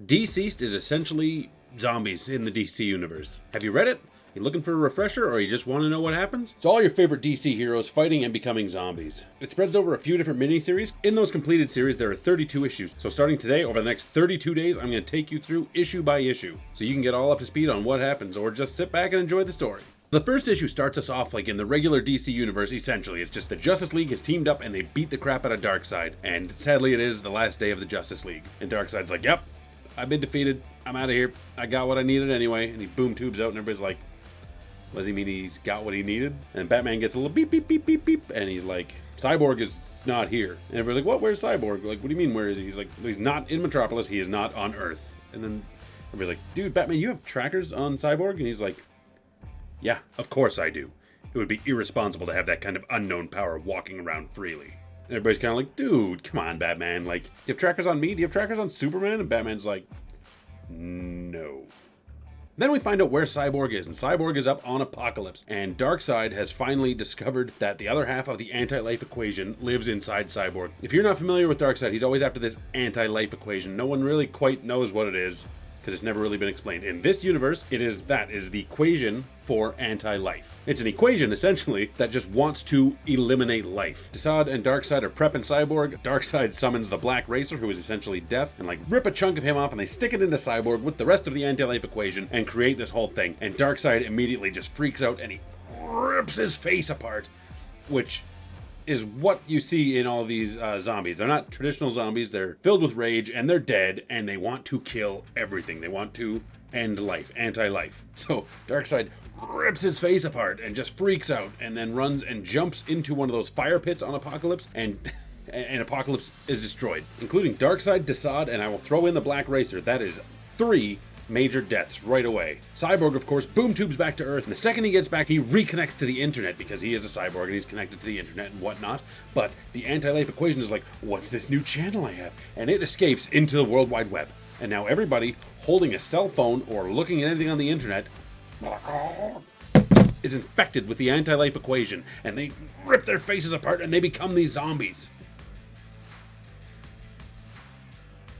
DCeased is essentially zombies in the DC universe. Have you read it? You looking for a refresher, or you just want to know what happens? It's all your favorite DC heroes fighting and becoming zombies. It spreads over a few different miniseries. In those completed series, there are 32 issues. So starting today, over the next 32 days, I'm going to take you through issue by issue, so you can get all up to speed on what happens, or just sit back and enjoy the story. The first issue starts us off like in the regular DC universe, essentially. It's just the Justice League has teamed up and they beat the crap out of Darkseid. And sadly, it is the last day of the Justice League. And Darkseid's like, yep, I've been defeated. I'm out of here. I got what I needed anyway. And he boom tubes out and everybody's like, what does he mean he's got what he needed? And Batman gets a little beep, beep, beep, beep, beep. And he's like, Cyborg is not here. And everybody's like, what? Where's Cyborg? Like, what do you mean, where is he? He's like, he's not in Metropolis. He is not on Earth. And then everybody's like, dude, Batman, you have trackers on Cyborg? And he's like, yeah, of course I do. It would be irresponsible to have that kind of unknown power walking around freely. And everybody's kind of like, dude, come on, Batman. Like, do you have trackers on me? Do you have trackers on Superman? And Batman's like, no. Then we find out where Cyborg is, and Cyborg is up on Apocalypse, and Darkseid has finally discovered that the other half of the anti-life equation lives inside Cyborg. If you're not familiar with Darkseid, he's always after this anti-life equation. No one really quite knows what it is, because it's never really been explained. In this universe, it is the equation for anti-life. It's an equation, essentially, that just wants to eliminate life. DCeased and Darkseid are prepping Cyborg. Darkseid summons the Black Racer, who is essentially death, and like rip a chunk of him off, and they stick it into Cyborg with the rest of the anti-life equation and create this whole thing. And Darkseid immediately just freaks out and he rips his face apart, which is what you see in all these zombies. They're not traditional zombies. They're filled with rage and they're dead and they want to kill everything. They want to end life, anti-life. So Darkseid rips his face apart and just freaks out and then runs and jumps into one of those fire pits on Apocalypse, and Apocalypse is destroyed, including Darkseid, DCeased, and I will throw in the Black Racer. That is 3 major deaths right away. Cyborg, of course, boom tubes back to Earth, and the second he gets back, he reconnects to the internet because he is a cyborg and he's connected to the internet and whatnot. But the anti-life equation is like, what's this new channel I have? And it escapes into the World Wide Web. And now everybody holding a cell phone or looking at anything on the internet is infected with the anti-life equation, and they rip their faces apart and they become these zombies.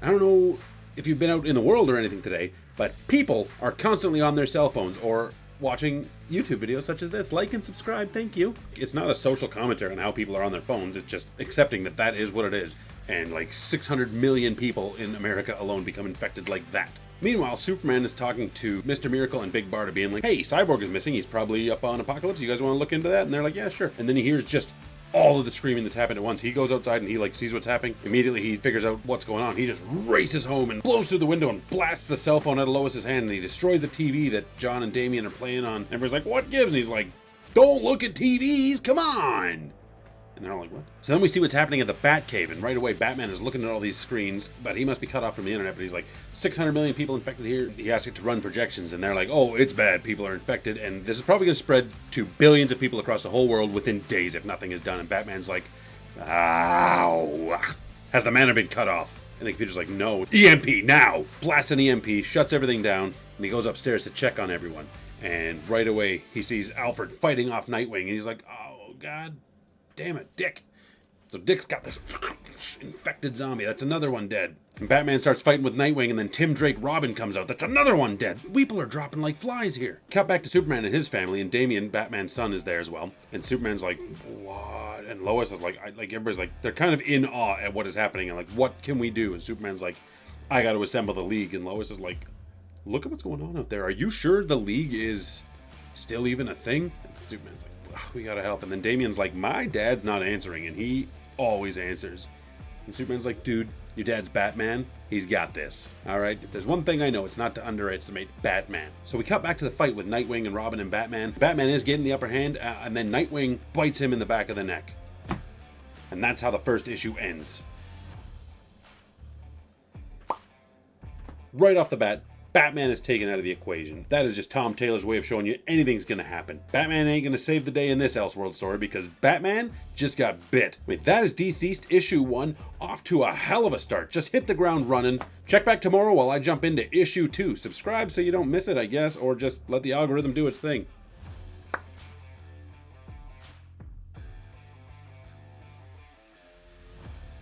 I don't know if you've been out in the world or anything today, but people are constantly on their cell phones or watching YouTube videos such as this. Like and subscribe, thank you. It's not a social commentary on how people are on their phones, it's just accepting that that is what it is. And like 600 million people in America alone become infected like that. Meanwhile, Superman is talking to Mr. Miracle and Big Barda, being like, hey, Cyborg is missing, he's probably up on Apocalypse, you guys want to look into that? And they're like, yeah, sure. And then he hears just all of the screaming that's happened at once. He goes outside and he like sees what's happening. Immediately he figures out what's going on. He just races home and blows through the window and blasts the cell phone out of Lois's hand, and he destroys the TV that John and Damian are playing on. And everybody's like, what gives? And he's like, don't look at TVs, come on! And they're all like, what? So then we see what's happening at the Batcave, and right away Batman is looking at all these screens, but he must be cut off from the internet. But he's like, 600 million people infected here. He asks it to run projections, and they're like, oh, it's bad, people are infected, and this is probably going to spread to billions of people across the whole world within days if nothing is done. And Batman's like, ow, has the mana been cut off? And the computer's like, no, it's EMP now. Blasts an EMP, shuts everything down, and he goes upstairs to check on everyone. And right away he sees Alfred fighting off Nightwing, and he's like, oh god damn it, Dick. So Dick's got this infected zombie. That's another one dead. And Batman starts fighting with Nightwing, and then Tim Drake Robin comes out. That's another one dead. People are dropping like flies here. Cut back to Superman and his family, and Damian, Batman's son, is there as well. And Superman's like, what? And Lois is like everybody's like, they're kind of in awe at what is happening, and like, what can we do? And Superman's like, I got to assemble the League. And Lois is like, look at what's going on out there. Are you sure the League is still even a thing? And Superman's like, we gotta help. And then Damian's like, my dad's not answering, and he always answers. And Superman's like, dude, your dad's Batman, he's got this. Alright, if there's one thing I know, it's not to underestimate Batman. So we cut back to the fight with Nightwing and Robin and Batman. Batman is getting the upper hand, and then Nightwing bites him in the back of the neck. And that's how the first issue ends. Right off the bat, Batman is taken out of the equation. That is just Tom Taylor's way of showing you anything's gonna happen. Batman ain't gonna save the day in this Elseworld story because Batman just got bit. Wait, that is DCeased issue 1, off to a hell of a start. Just hit the ground running. Check back tomorrow while I jump into issue 2. Subscribe so you don't miss it, I guess, or just let the algorithm do its thing.